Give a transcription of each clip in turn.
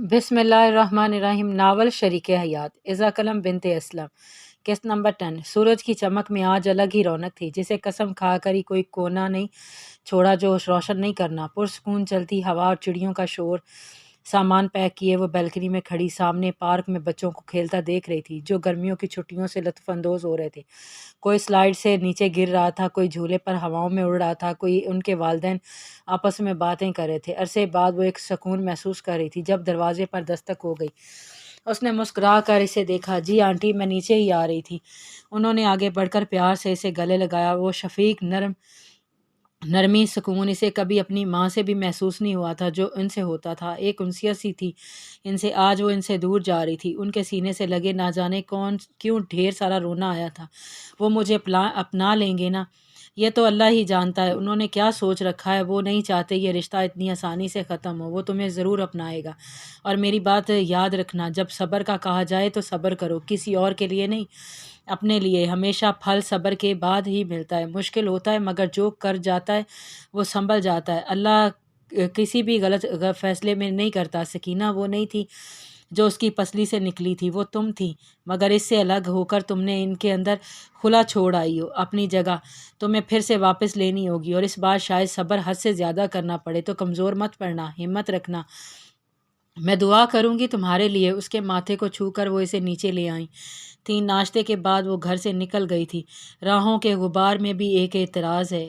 बिस्मिल्लाहिर्रहमानिर्रहीम। नावल शरीक हयात इज़ा कलम बिनते असलम। किस्त नंबर 10। सूरज की चमक में आज अलग ही रौनक थी, जिसे कसम खा कर ही कोई कोना नहीं छोड़ा जो रोशन नहीं करना। पुरसकून चलती हवा और चिड़ियों का शोर। सामान पैक किए वो बैल्कनी में खड़ी सामने पार्क में बच्चों को खेलता देख रही थी, जो गर्मियों की छुट्टियों से लुत्फ़अंदोज़ हो रहे थे। कोई स्लाइड से नीचे गिर रहा था, कोई झूले पर हवाओं में उड़ रहा था, कोई उनके वालिदैन आपस में बातें कर रहे थे। अरसे बाद वो एक सुकून महसूस कर रही थी जब दरवाजे पर दस्तक हो गई। उसने मुस्कुरा कर इसे देखा। जी आंटी, मैं नीचे ही आ रही थी। उन्होंने आगे बढ़कर प्यार से इसे गले लगाया। वो शफीक नरमी सुकून इसे कभी अपनी माँ से भी महसूस नहीं हुआ था जो इनसे होता था। एक उनसियत सी थी इनसे। आज वो इनसे दूर जा रही थी। उनके सीने से लगे ना जाने कौन क्यों ढेर सारा रोना आया था। वो मुझे अपना लेंगे ना, ये तो अल्लाह ही जानता है उन्होंने क्या सोच रखा है। वो नहीं चाहते ये रिश्ता इतनी आसानी से ख़त्म हो। वो तुम्हें ज़रूर अपनाएगा। और मेरी बात याद रखना, जब सब्र का कहा जाए तो सब्र करो, किसी और के लिए नहीं, अपने लिए। हमेशा फल सब्र के बाद ही मिलता है। मुश्किल होता है, मगर जो कर जाता है वो संभल जाता है। अल्लाह किसी भी गलत फैसले में नहीं करता। सकीना वो नहीं थी जो उसकी पसली से निकली थी, वो तुम थी। मगर इससे अलग होकर तुमने इनके अंदर खुला छोड़ आई हो। अपनी जगह तुम्हें फिर से वापस लेनी होगी, और इस बार शायद सब्र हद से ज़्यादा करना पड़े। तो कमज़ोर मत पड़ना, हिम्मत रखना। मैं दुआ करूँगी तुम्हारे लिए। उसके माथे को छूकर वो इसे नीचे ले आई थी। नाश्ते के बाद वो घर से निकल गई थी। राहों के गुबार में भी एक एतराज़ है।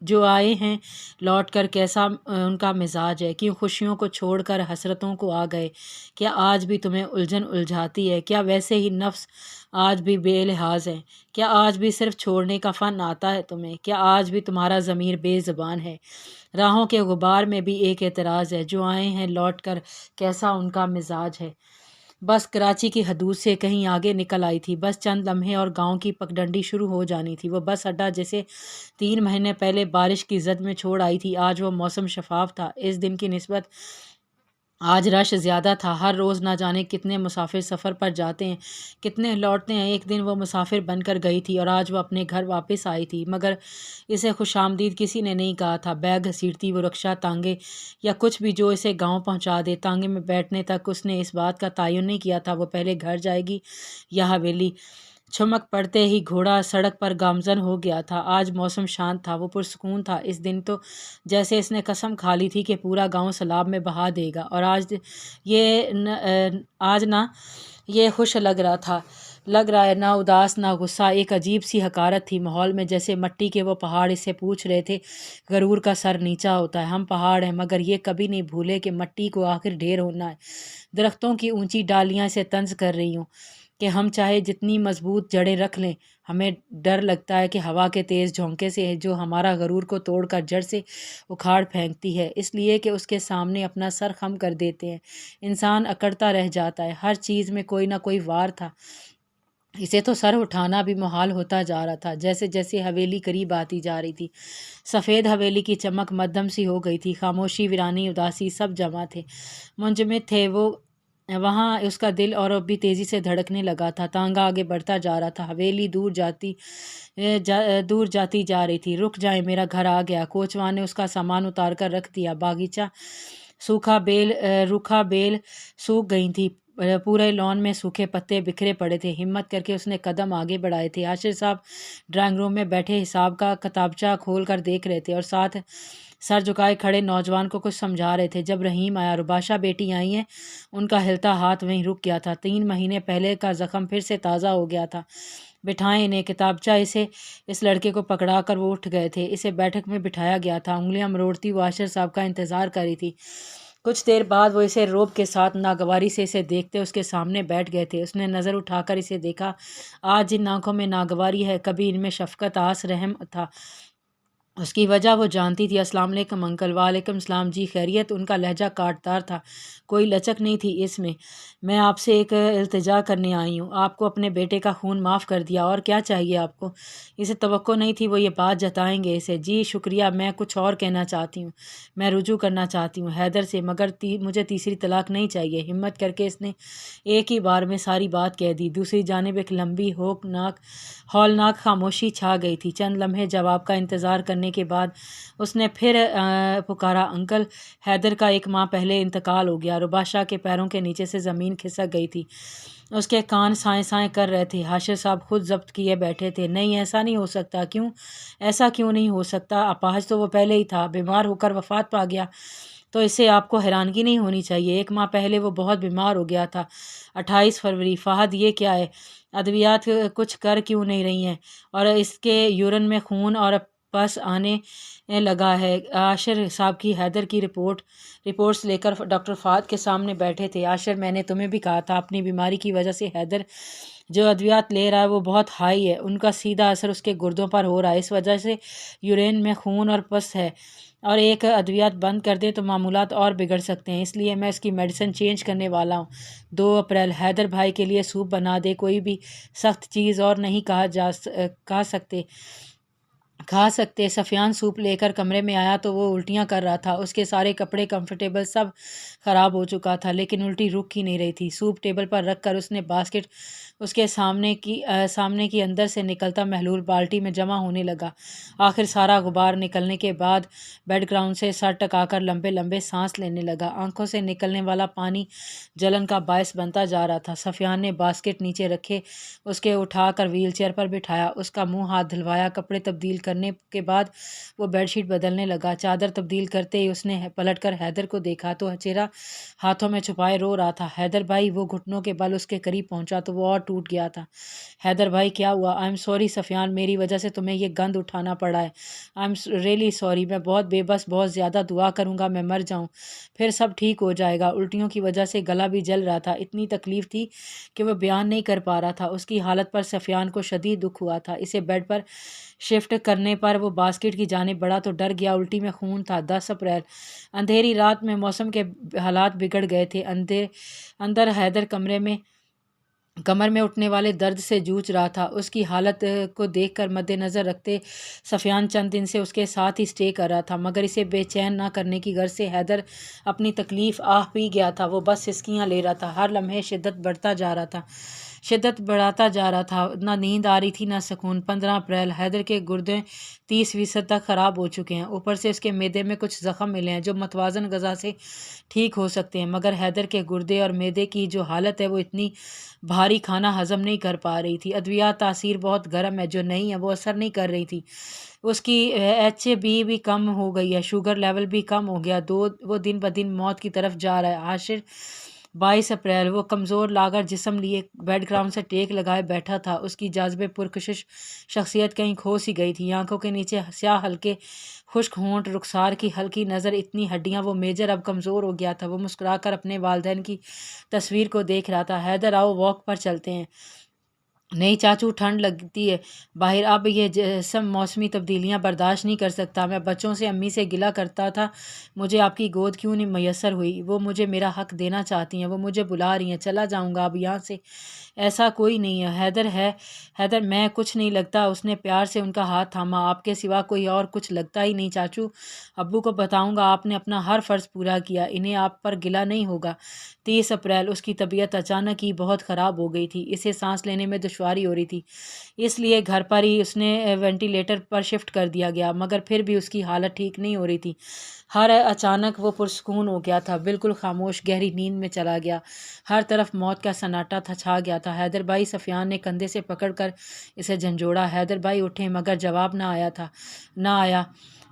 जो आए हैं लौट कर कैसा उनका मिजाज है। क्यों खुशियों को छोड़कर हसरतों को आ गए। क्या आज भी तुम्हें उलझन उलझाती है। क्या वैसे ही नफ्स आज भी बेलिहाज है। क्या आज भी सिर्फ छोड़ने का फ़न आता है तुम्हें। क्या आज भी तुम्हारा ज़मीर बेज़बान है। राहों के गुबार में भी एक एतराज़ है। जो आए हैं लौट कर कैसा उनका मिजाज है। बस कराची की हदूद से कहीं आगे निकल आई थी। बस चंद लम्हे और गांव की पगडंडी शुरू हो जानी थी। वो बस अड्डा जैसे 3 महीने पहले बारिश की जद में छोड़ आई थी। आज वो मौसम शफाफ था। इस दिन की निस्बत आज रश ज़्यादा था। हर रोज़ ना जाने कितने मुसाफिर सफ़र पर जाते हैं, कितने लौटते हैं। एक दिन वो मुसाफिर बनकर गई थी और आज वो अपने घर वापस आई थी, मगर इसे खुशामदीद किसी ने नहीं कहा था। बैग घसीटती वो रक्षा, तांगे या कुछ भी जो इसे गांव पहुंचा दे। तांगे में बैठने तक उसने इस बात का तयन नहीं किया था वो पहले घर जाएगी या हवेली। चमक पड़ते ही घोड़ा सड़क पर गामजन हो गया था। आज मौसम शांत था, वो पुरसकून था। इस दिन तो जैसे इसने कसम खा ली थी कि पूरा गांव सैलाब में बहा देगा। और आज ना ये खुश लग रहा है, ना उदास ना गुस्सा। एक अजीब सी हकारत थी माहौल में, जैसे मट्टी के वो पहाड़ इससे पूछ रहे थे। गरूर का सर नीचा होता है, हम पहाड़ हैं, मगर ये कभी नहीं भूले कि मट्टी को आखिर ढेर होना है। दरख्तों की ऊंची डालियां इसे तंज कर रही हूँ कि हम चाहे जितनी मजबूत जड़ें रख लें, हमें डर लगता है कि हवा के तेज़ झोंके से है जो हमारा गरूर को तोड़कर जड़ से उखाड़ फेंकती है, इसलिए कि उसके सामने अपना सर खम कर देते हैं। इंसान अकड़ता रह जाता है। हर चीज़ में कोई ना कोई वार था। इसे तो सर उठाना भी मुहाल होता जा रहा था। जैसे जैसे हवेली करीब आती जा रही थी, सफ़ेद हवेली की चमक मध्यम सी हो गई थी। खामोशी, वीरानी, उदासी सब जमा थे, मुंजमद थे वो वहाँ। उसका दिल और अब भी तेज़ी से धड़कने लगा था। तांगा आगे बढ़ता जा रहा था। हवेली दूर जाती जा रही थी। रुक जाए, मेरा घर आ गया। कोचवान ने उसका सामान उतार कर रख दिया। बागीचा रूखा बेल सूख गई थी। पूरे लॉन में सूखे पत्ते बिखरे पड़े थे। हिम्मत करके उसने कदम आगे बढ़ाए थे। आशिर साहब ड्राइंग रूम में बैठे हिसाब का किताबचा खोल कर देख रहे थे और साथ सर झुकाए खड़े नौजवान को कुछ समझा रहे थे। जब रहीम आया, रुबाशा बेटी आई हैं, उनका हिलता हाथ वहीं रुक गया था। 3 महीने पहले का ज़ख्म फिर से ताज़ा हो गया था। बिठाएं इन्हें। किताबचा इस लड़के को पकड़ा कर वो उठ गए थे। इसे बैठक में बिठाया गया था। उंगलियां मरोड़ती वो आशिर साहब का इंतज़ार कर रही थी। कुछ देर बाद वो इसे रोब के साथ नागवारी से इसे देखते उसके सामने बैठ गए थे। उसने नज़र उठाकर इसे देखा। आज जिन आंखों में नागवारी है, कभी इनमें शफकत, आस, रहम था। उसकी वजह वो जानती थी। अस्सलाम वालेकुम अंकल। वालेकुम सलाम जी, खैरियत। उनका लहजा काटदार था, कोई लचक नहीं थी इसमें। मैं आपसे एक इल्तिजा करने आई हूँ। आपको अपने बेटे का खून माफ़ कर दिया, और क्या चाहिए आपको। इसे तवक्को नहीं थी वो ये बात जताएंगे इसे। जी शुक्रिया, मैं कुछ और कहना चाहती हूँ। मैं रुजू करना चाहती हूँ हैदर से, मगर मुझे तीसरी तलाक नहीं चाहिए। हिम्मत करके इसने एक ही बार में सारी बात कह दी। दूसरी जानिब एक लंबी हौलनाक खामोशी छा गई थी। चंद लम्हे जवाब का इंतज़ार करने کرنے کے بعد اس نے پھر پکارا، انکل حیدر کا 1 ماہ پہلے انتقال ہو گیا۔ رباشا کے پیروں کے نیچے سے زمین کھسک گئی تھی، اس کے کان سائیں سائیں کر رہے تھے۔ حاشر صاحب خود ضبط کیے بیٹھے تھے۔ نہیں، ایسا نہیں ہو سکتا۔ کیوں ایسا کیوں نہیں ہو سکتا؟ اپاہج تو وہ پہلے ہی تھا، بیمار ہو کر وفات پا گیا تو اس سے آپ کو حیرانگی نہیں ہونی چاہیے۔ 1 ماہ پہلے وہ بہت بیمار ہو گیا تھا۔ 28 فروری۔ فہد یہ کیا ہے؟ ادویات کچھ کر کیوں نہیں رہی ہیں؟ اور اس کے یورین میں خون اور پس آنے لگا ہے۔ عاشر صاحب کی حیدر کی رپورٹس لے کر ڈاکٹر فہد کے سامنے بیٹھے تھے۔ عاشر، میں نے تمہیں بھی کہا تھا اپنی بیماری کی وجہ سے حیدر جو ادویات لے رہا ہے وہ بہت ہائی ہے، ان کا سیدھا اثر اس کے گردوں پر ہو رہا ہے، اس وجہ سے یورین میں خون اور پس ہے، اور ایک ادویات بند کر دیں تو معمولات اور بگڑ سکتے ہیں، اس لیے میں اس کی میڈیسن چینج کرنے والا ہوں۔ 2 اپریل۔ حیدر بھائی کے لیے سوپ بنا دے، کوئی بھی سخت چیز اور نہیں کھا سکتے۔ سفیان سوپ لے کر کمرے میں آیا تو وہ الٹیاں کر رہا تھا، اس کے سارے کپڑے کمفرٹیبل سب خراب ہو چکا تھا، لیکن الٹی رک ہی نہیں رہی تھی۔ سوپ ٹیبل پر رکھ کر اس نے باسکٹ اس کے سامنے کی اندر سے نکلتا محلول بالٹی میں جمع ہونے لگا۔ آخر سارا غبار نکلنے کے بعد بیڈ گراؤنڈ سے سر ٹکا کر لمبے لمبے سانس لینے لگا۔ آنکھوں سے نکلنے والا پانی جلن کا باعث بنتا جا رہا تھا۔ سفیان نے باسکٹ نیچے رکھے، اس کے اٹھا کر ویل چیئر پر بٹھایا، اس کا منہ ہاتھ دھلوایا۔ کپڑے تبدیل کرنے کے بعد وہ بیڈ شیٹ بدلنے لگا۔ چادر تبدیل کرتے ہی اس نے پلٹ کر حیدر کو دیکھا تو چہرہ ہاتھوں میں چھپائے رو رہا تھا۔ حیدر بھائی! وہ گھٹنوں کے بل اس کے قریب پہنچا تو وہ اور ٹوٹ گیا تھا۔ حیدر بھائی کیا ہوا؟ آئی ایم سوری سفیان، میری وجہ سے تمہیں یہ گند اٹھانا پڑا ہے۔ آئی ایم ریئلی سوری، میں بہت بے بس، بہت زیادہ دعا کروں گا میں مر جاؤں، پھر سب ٹھیک ہو جائے گا۔ الٹیوں کی وجہ سے گلا بھی جل رہا تھا، اتنی تکلیف تھی کہ وہ بیان نہیں کر پا رہا تھا۔ اس کی حالت پر سفیان کو شدید دکھ ہوا تھا۔ اسے بیڈ پر شفٹ کرنے پر وہ باسکٹ کی جانب بڑھا تو ڈر گیا، الٹی میں خون تھا۔ 10 اپریل۔ اندھیری رات میں موسم کے حالات بگڑ گئے تھے۔ اندر حیدر کمر میں اٹھنے والے درد سے جوجھ رہا تھا۔ اس کی حالت کو دیکھ کر مد نظر رکھتے سفیان چند دن سے اس کے ساتھ ہی اسٹے کر رہا تھا، مگر اسے بے چین نہ کرنے کی غرض سے حیدر اپنی تکلیف پی گیا تھا۔ وہ بس سسکیاں لے رہا تھا، ہر لمحے شدت بڑھاتا جا رہا تھا، نہ نیند آ رہی تھی نہ سکون۔ 15 اپریل۔ حیدر کے گردے 30% تک خراب ہو چکے ہیں، اوپر سے اس کے معدے میں کچھ زخم ملے ہیں جو متوازن غذا سے ٹھیک ہو سکتے ہیں، مگر حیدر کے گردے اور معدے کی جو حالت ہے وہ اتنی بھاری کھانا ہضم نہیں کر پا رہی تھی۔ ادویات تاثیر بہت گرم ہے، جو نہیں ہے وہ اثر نہیں کر رہی تھی۔ اس کی HB بھی کم ہو گئی ہے، شوگر لیول بھی کم ہو گیا، وہ دن بدن موت کی طرف جا رہا ہے۔ عاشر 22 اپریل۔ وہ کمزور لاغر جسم لیے بیڈ گراؤنڈ سے ٹیک لگائے بیٹھا تھا، اس کی جاذبے پرکشش شخصیت کہیں کھو سی گئی تھی۔ آنکھوں کے نیچے سیاہ ہلکے خشک ہونٹ، رخسار کی ہلکی نظر، اتنی ہڈیاں، وہ میجر اب کمزور ہو گیا تھا۔ وہ مسکرا کر اپنے والدین کی تصویر کو دیکھ رہا تھا۔ حیدر آؤ واک پر چلتے ہیں۔ نہیں چاچو، ٹھنڈ لگتی ہے باہر، اب یہ جسم موسمی تبدیلیاں برداشت نہیں کر سکتا۔ میں بچوں سے امی سے گلہ کرتا تھا مجھے آپ کی گود کیوں نہیں میسر ہوئی، وہ مجھے میرا حق دینا چاہتی ہیں، وہ مجھے بلا رہی ہیں، چلا جاؤں گا اب یہاں سے۔ ایسا کوئی نہیں ہے حیدر میں کچھ نہیں لگتا۔ اس نے پیار سے ان کا ہاتھ تھاما۔ آپ کے سوا کوئی اور کچھ لگتا ہی نہیں چاچو، ابو کو بتاؤں گا آپ نے اپنا ہر فرض پورا کیا، انہیں آپ پر گلہ نہیں ہوگا۔ 30 اپریل۔ اس کی طبیعت اچانک ہی بہت خراب ہو گئی تھی، اسے سانس لینے میں دشواری ہو رہی تھی، اس لیے گھر پر ہی اس نے وینٹیلیٹر پر شفٹ کر دیا گیا، مگر پھر بھی اس کی حالت ٹھیک نہیں ہو رہی تھی۔ ہر اچانک وہ پرسکون ہو گیا تھا، بالکل خاموش گہری نیند میں چلا گیا، ہر طرف موت کا سناٹا چھا گیا تھا۔ حیدر بھائی! سفیان نے کندھے سے پکڑ کر اسے جھنجھوڑا۔ حیدر بھائی اٹھے، مگر جواب نہ آیا۔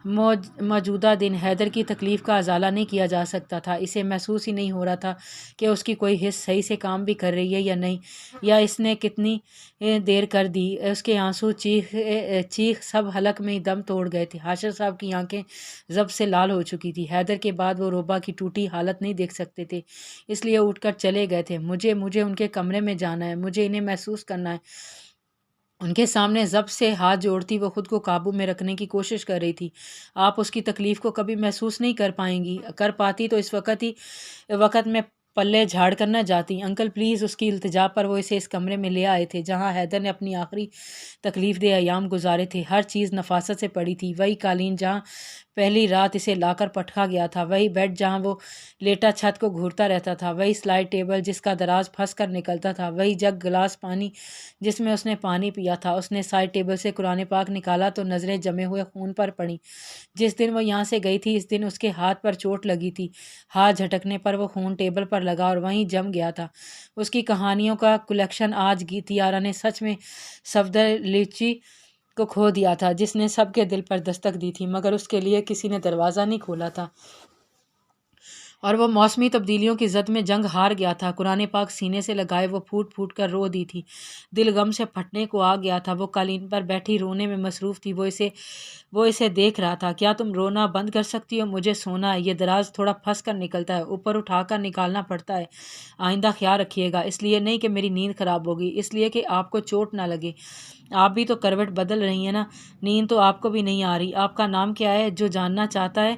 موجودہ دن حیدر کی تکلیف کا ازالہ نہیں کیا جا سکتا تھا، اسے محسوس ہی نہیں ہو رہا تھا کہ اس کی کوئی حص صحیح سے کام بھی کر رہی ہے یا نہیں، یا اس نے کتنی دیر کر دی۔ اس کے آنسو چیخ سب حلق میں ہی دم توڑ گئے تھے۔ حاشر صاحب کی آنکھیں ضبط سے لال ہو چکی تھی۔ حیدر کے بعد وہ روبا کی ٹوٹی حالت نہیں دیکھ سکتے تھے، اس لیے اٹھ کر چلے گئے تھے۔ مجھے ان کے کمرے میں جانا ہے، مجھے انہیں محسوس کرنا ہے۔ ان کے سامنے ضبط سے ہاتھ جوڑتی وہ خود کو قابو میں رکھنے کی کوشش کر رہی تھی۔ آپ اس کی تکلیف کو کبھی محسوس نہیں کر پاتی تو اس وقت میں پلے جھاڑ کر نہ جاتی۔ Uncle please! اس کی التجا پر وہ اسے اس کمرے میں لے آئے تھے جہاں حیدر نے اپنی آخری تکلیف دہ ایام گزارے تھے۔ ہر چیز نفاست سے پڑی تھی، وہی قالین جہاں पहली रात इसे लाकर पटका गया था। वही बेड जहाँ वो लेटा छत को घूरता रहता था, वही स्लाइड टेबल जिसका दराज फंस कर निकलता था, वही जग गिलास पानी जिसमें उसने पानी पिया था। उसने साइड टेबल से कुरान पाक निकाला तो नज़रें जमे हुए खून पर पड़ी। जिस दिन वो यहाँ से गई थी इस दिन उसके हाथ पर चोट लगी थी। हाथ झटकने पर वो खून टेबल पर लगा और वहीं जम गया था। उसकी कहानियों का कलेक्शन आज गीतियारा ने सच में सफदर लीची को खो दिया था, जिसने सबके दिल पर दस्तक दी थी, मगर उसके लिए किसी ने दरवाज़ा नहीं खोला था और वो मौसमी तब्दीलियों की जद में जंग हार गया था। कुरान पाक सीने से लगाए वो फूट फूट कर रो दी थी। दिल गम से फटने को आ गया था। वो कालीन पर बैठी रोने में मसरूफ़ थी। वो इसे देख रहा था। क्या तुम रोना बंद कर सकती हो? मुझे सोना है। ये दराज थोड़ा फंस कर निकलता है, ऊपर उठाकर निकालना पड़ता है। आइंदा ख्याल रखिएगा। इसलिए नहीं कि मेरी नींद ख़राब होगी, इसलिए कि आपको चोट ना लगे। आप भी तो करवट बदल रही हैं ना। नींद तो आपको भी नहीं आ रही। आपका नाम क्या है? जो जानना चाहता है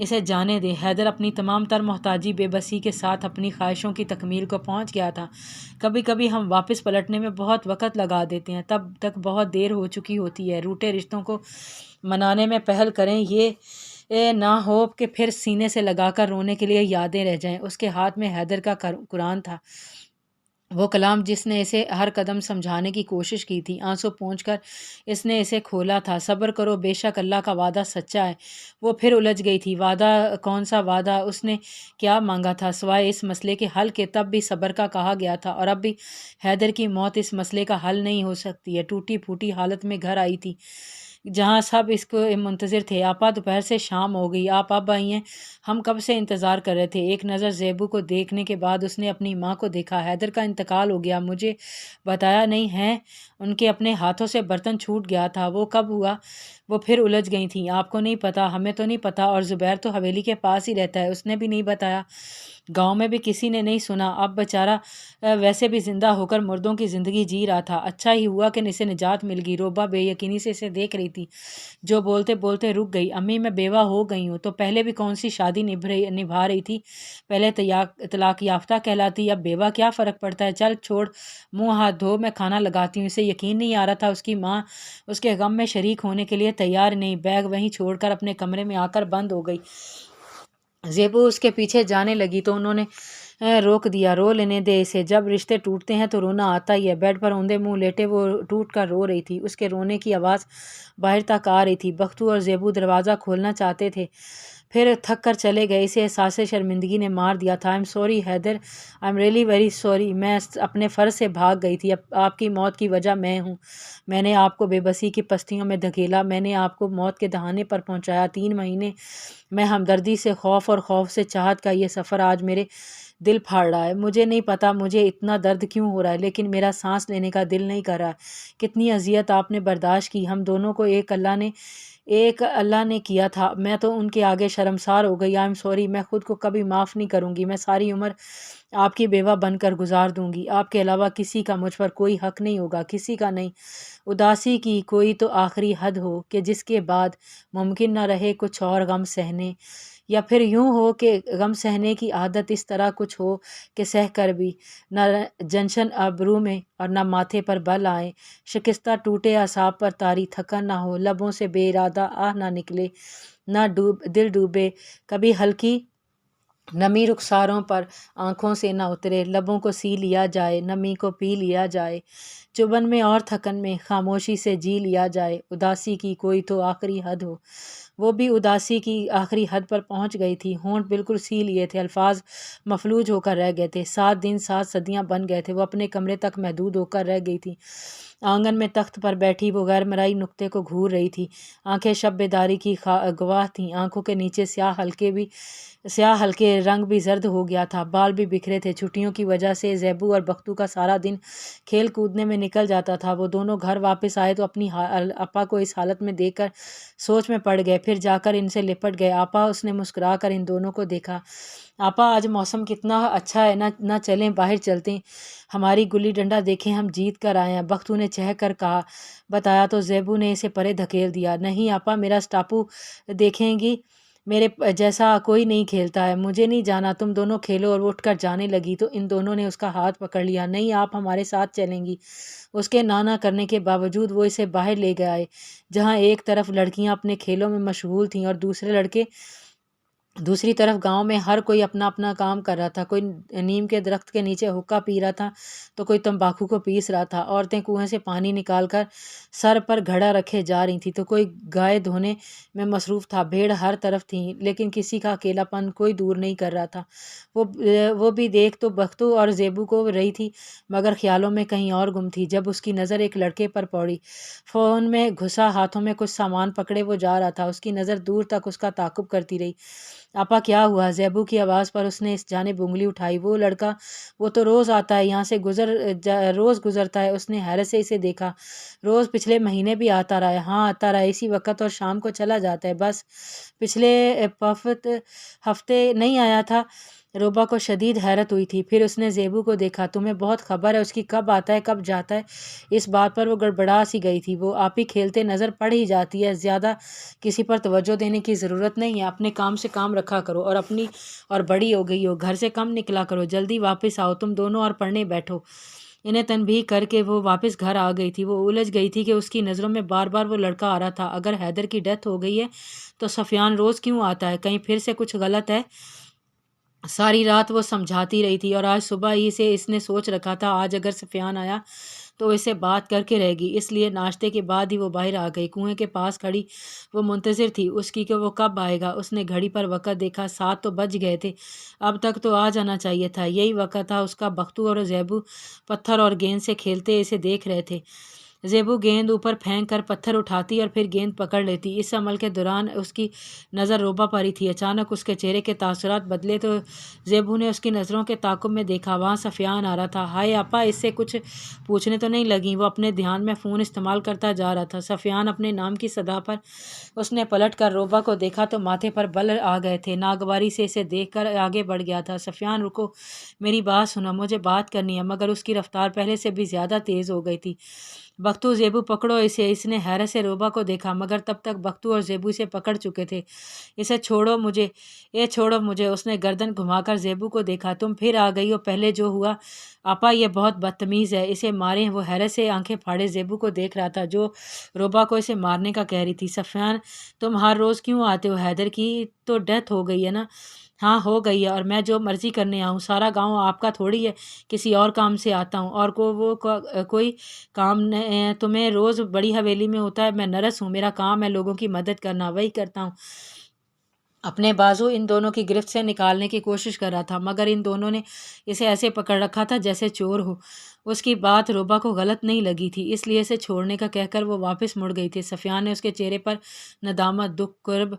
इसे जाने दे। हैदर अपनी तमाम तर मोहताजी बेबसी के साथ अपनी ख्वाहिशों की तकमील को पहुंच गया था। कभी कभी हम वापस पलटने में बहुत वक्त लगा देते हैं, तब तक बहुत देर हो चुकी होती है। रूठे रिश्तों को मनाने में पहल करें, ये ना हो कि फिर सीने से लगाकर रोने के लिए यादें रह जाएं। उसके हाथ में हैदर का कुरान था, वो कलाम जिसने इसे हर कदम समझाने की कोशिश की थी। आंसू पोंछकर इसने इसे खोला था। सब्र करो, बेशक अल्लाह का वादा सच्चा है। वो फिर उलझ गई थी। वादा? कौन सा वादा? उसने क्या मांगा था सिवाय इस मसले के हल के? तब भी सब्र का कहा गया था और अब भी हैदर की मौत इस मसले का हल नहीं हो सकती है। टूटी फूटी हालत में घर आई थी जहाँ सब इसको मुंतज़िर थे। आपा, दोपहर से शाम हो गई, आप अब आई हैं। हम कब से इंतज़ार कर रहे थे। एक नज़र ज़ेबू को देखने के बाद उसने अपनी माँ को देखा। हैदर का इंतकाल हो गया, मुझे बताया नहीं है। उनके अपने हाथों से बर्तन छूट गया था। वो कब हुआ? वो फिर उलझ गई थी। आपको नहीं पता? हमें तो नहीं पता। और ज़ुबैर तो हवेली के पास ही रहता है, उसने भी नहीं बताया। गांव में भी किसी ने नहीं सुना। अब बेचारा वैसे भी ज़िंदा होकर मुर्दों की ज़िंदगी जी रहा था। अच्छा ही हुआ कि इसे निजात मिल गई। रोबा बेयकीनी से इसे देख रही थी, जो बोलते बोलते रुक गई। अम्मी, मैं बेवा हो गई हूँ। तो पहले भी कौन सी शादी निभा रही थी? पहले तलाक याफ्ता कहलाती, अब बेवा। क्या फ़र्क पड़ता है? चल छोड़, मुंह हाथ धो, मैं खाना लगाती हूँ। इसे यकीन नहीं आ रहा था उसकी माँ उसके गम में शरीक होने के लिए तैयार नहीं। बैग वहीं छोड़कर अपने कमरे में आकर बंद हो गई। ज़ेबू उसके पीछे जाने लगी तो उन्होंने रोक दिया। रो लेने दे इसे, जब रिश्ते टूटते हैं तो रोना आता ही है। बेड पर औंधे मुंह लेटे वो टूट कर रो रही थी। उसके रोने की आवाज़ बाहर तक आ रही थी। बख्तू और ज़ेबू दरवाज़ा खोलना चाहते थे, फिर थक कर चले गए। इसे एहसास शर्मिंदगी ने मार दिया था। I am sorry Haider, I am really very sorry. मैं अपने फ़र्ज से भाग गई थी। अब आपकी मौत की वजह मैं हूँ। मैंने आपको बेबसी की पस्तियों में धकेला, मैंने आपको मौत के दहाने पर पहुँचाया। 3 महीने मैं हमदर्दी से खौफ और खौफ से चाहत का ये सफ़र आज मेरे दिल फाड़ रहा है। मुझे नहीं पता मुझे इतना दर्द क्यों हो रहा है, लेकिन मेरा सांस लेने का दिल नहीं कर रहा। कितनी अजियत आपने बर्दाश्त की। हम दोनों को एक अल्लाह ने किया था। मैं तो उनके आगे शर्मसार हो गई। आई एम सॉरी। मैं खुद को कभी माफ़ नहीं करूँगी। मैं सारी उम्र आपकी बेवा बनकर गुजार दूंगी। आपके अलावा किसी का मुझ पर कोई हक नहीं होगा, किसी का नहीं। उदासी की कोई तो आखिरी हद हो कि जिसके बाद मुमकिन न रहे कुछ और गम सहने, या फिर यूं हो कि गम सहने की आदत इस तरह कुछ हो कि सह कर भी न जंशन अबरू में और न माथे पर बल आए। शिकस्ता टूटे असाब पर तारी थकन ना हो, लबों से बेइरादा आह ना निकले, ना दिल डूबे कभी हल्की नमी रुखसारों पर आँखों से न उतरे। लबों को सी लिया जाए, नमी को पी लिया जाए, चुभन में और थकन में खामोशी से जी लिया जाए। उदासी की कोई तो आखिरी हद हो। वो भी उदासी की आखिरी हद पर पहुंच गई थी। होंठ बिल्कुल सी लिए थे, अल्फाज मफलूज होकर रह गए थे। 7 दिन 7 सदियां बन गए थे। वो अपने कमरे तक महदूद होकर रह गई थी। आंगन में तख्त पर बैठी वो गैर मराई नुक्ते को घूर रही थी। आंखें शब बेदारी की गवाह थीं। आंखों के नीचे स्याह हल्के रंग भी जर्द हो गया था। बाल भी बिखरे थे। छुट्टियों की वजह से ज़ेबू और बख्तू का सारा दिन खेल कूदने में निकल जाता था। वो दोनों घर वापस आए तो अपनी आपा को इस हालत में देखकर सोच में पड़ गए। फिर जाकर इनसे लिपट गए। आपा, उसने मुस्कुरा कर इन दोनों को देखा। आपा, आज मौसम कितना अच्छा है ना चलें, बाहर चलते हैं, हमारी गुल्ली डंडा देखें, हम जीत कर आए हैं। बख्तू ने चह कर कहा। बताया तो ज़ेबू ने इसे परे धकेल दिया। नहीं आपा, मेरा स्टापू देखेंगी। میرے جیسا کوئی نہیں کھیلتا ہے، مجھے نہیں جانا، تم دونوں کھیلو۔ اور وہ اٹھ کر جانے لگی تو ان دونوں نے اس کا ہاتھ پکڑ لیا۔ نہیں، آپ ہمارے ساتھ چلیں گی۔ اس کے نہ کرنے کے باوجود وہ اسے باہر لے گئے، جہاں ایک طرف لڑکیاں اپنے کھیلوں میں مشغول تھیں اور دوسرے لڑکے دوسری طرف گاؤں میں ہر کوئی اپنا اپنا کام کر رہا تھا۔ کوئی نیم کے درخت کے نیچے حقہ پی رہا تھا تو کوئی تمباکو کو پیس رہا تھا۔ عورتیں کنویں سے پانی نکال کر سر پر گھڑا رکھے جا رہی تھیں تو کوئی گائے دھونے میں مصروف تھا۔ بھیڑ ہر طرف تھیں لیکن کسی کا اکیلا پن کوئی دور نہیں کر رہا تھا۔ وہ بھی دیکھ تو بختو اور زیبو کو رہی تھی مگر خیالوں میں کہیں اور گم تھی جب اس کی نظر ایک لڑکے پر پڑی۔ فون میں گھسا، ہاتھوں میں کچھ سامان پکڑے وہ جا رہا تھا۔ اس کی نظر دور تک اس کا تعاقب کرتی رہی۔ آپا کیا ہوا؟ زیبو کی آواز پر اس نے اس جانب انگلی اٹھائی۔ وہ لڑکا، وہ تو روز آتا ہے یہاں سے، روز گزرتا ہے۔ اس نے حیرت سے اسے دیکھا۔ روز پچھلے مہینے بھی آتا رہا ہے؟ ہاں آتا رہا ہے، اسی وقت، اور شام کو چلا جاتا ہے بس۔ پچھلے ہفتے نہیں آیا تھا؟ روبا کو شدید حیرت ہوئی تھی۔ پھر اس نے زیبو کو دیکھا۔ تمہیں بہت خبر ہے اس کی، کب آتا ہے کب جاتا ہے؟ اس بات پر وہ گڑبڑا سی گئی تھی۔ وہ آپ ہی کھیلتے نظر پڑ ہی جاتی ہے، زیادہ کسی پر توجہ دینے کی ضرورت نہیں ہے۔ اپنے کام سے کام رکھا کرو اور بڑی ہو گئی ہو، گھر سے کم نکلا کرو، جلدی واپس آؤ تم دونوں اور پڑھنے بیٹھو۔ انہیں تنبیہ کر کے وہ واپس گھر آ گئی تھی۔ وہ الجھ گئی تھی کہ اس کی نظروں میں بار بار وہ لڑکا آ رہا تھا۔ اگر حیدر کی ڈیتھ ہو گئی ہے تو سفیان روز کیوں آتا ہے؟ کہیں پھر سے کچھ غلط ہے؟ ساری رات وہ سمجھاتی رہی تھی اور آج صبح ہی سے اس نے سوچ رکھا تھا آج اگر سفیان آیا تو اسے بات کر کے رہے گی۔ اس لیے ناشتے کے بعد ہی وہ باہر آ گئی۔ کنویں کے پاس کھڑی وہ منتظر تھی اس کی کہ وہ کب آئے گا۔ اس نے گھڑی پر وقت دیکھا، 7 تو بج گئے تھے، اب تک تو آ جانا چاہیے تھا۔ یہی وقت تھا اس کا۔ بختو اور زیبو پتھر اور گیند سے کھیلتے اسے دیکھ رہے تھے۔ زیبو گیند اوپر پھینک کر پتھر اٹھاتی اور پھر گیند پکڑ لیتی۔ اس عمل کے دوران اس کی نظر روبا پر ہی تھی۔ اچانک اس کے چہرے کے تاثرات بدلے تو زیبو نے اس کی نظروں کے تعاقب میں دیکھا، وہاں سفیان آ رہا تھا۔ ہائے آپا، اس سے کچھ پوچھنے تو نہیں لگیں؟ وہ اپنے دھیان میں فون استعمال کرتا جا رہا تھا۔ سفیان اپنے نام کی صدا پر اس نے پلٹ کر روبا کو دیکھا تو ماتھے پر بل آ گئے تھے۔ ناگواری سے اسے دیکھ کر آگے بڑھ گیا تھا۔ سفیان رکو، میری بات سنو، مجھے بات کرنی ہے۔ مگر اس کی رفتار پہلے سے بھی زیادہ تیز ہو گئی تھی۔ بختو، زیبو پکڑو اسے۔ اس نے حیرت سے روبا کو دیکھا مگر تب تک بختو اور زیبو اسے پکڑ چکے تھے۔ اسے چھوڑو مجھے، چھوڑو مجھے۔ اس نے گردن گھما کر زیبو کو دیکھا۔ تم پھر آ گئی ہو؟ پہلے جو ہوا آپا یہ بہت بدتمیز ہے، اسے ماریں۔ وہ حیرت سے آنکھیں پھاڑے زیبو کو دیکھ رہا تھا جو روبا کو اسے مارنے کا کہہ رہی تھی۔ سفیان، تم ہر روز کیوں آتے ہو؟ حیدر کی تو ڈیتھ ہو گئی ہے نا؟ ہاں ہو گئی ہے، اور میں جو مرضی کرنے آؤں، سارا گاؤں آپ کا تھوڑی ہے، کسی اور کام سے آتا ہوں۔ اور کوئی کام تمہیں روز بڑی حویلی میں ہوتا ہے؟ میں نرس ہوں، میرا کام ہے لوگوں کی مدد کرنا، وہی کرتا ہوں۔ اپنے بازو ان دونوں کی گرفت سے نکالنے کی کوشش کر رہا تھا مگر ان دونوں نے اسے ایسے پکڑ رکھا تھا جیسے چور ہو۔ اس کی بات روبا کو غلط نہیں لگی تھی، اس لیے اسے چھوڑنے کا کہہ کر وہ واپس مڑ گئی تھی۔ سفیان نے اس کے چہرے پر ندامت، دکھ، کرب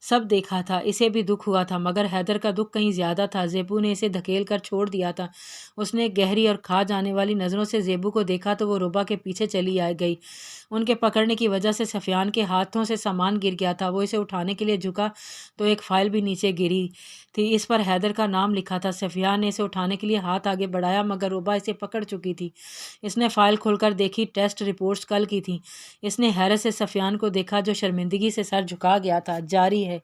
سب دیکھا تھا۔ اسے بھی دکھ ہوا تھا مگر حیدر کا دکھ کہیں زیادہ تھا۔ زیبو نے اسے دھکیل کر چھوڑ دیا تھا۔ اس نے گہری اور کھا جانے والی نظروں سے زیبو کو دیکھا تو وہ روبا کے پیچھے چلی گئی۔ ان کے پکڑنے کی وجہ سے سفیان کے ہاتھوں سے سامان گر گیا تھا۔ وہ اسے اٹھانے کے لیے جھکا تو ایک فائل بھی نیچے گری تھی، اس پر حیدر کا نام لکھا تھا۔ سفیان نے اسے اٹھانے کے لیے ہاتھ آگے بڑھایا مگر روبا اسے پکڑ چکی تھی۔ اس نے فائل کھول کر دیکھی، ٹیسٹ رپورٹس کل کی تھیں۔ اس نے حیرت سے سفیان کو دیکھا جو شرمندگی سے سر جھکا گیا تھا۔ جاری ہے۔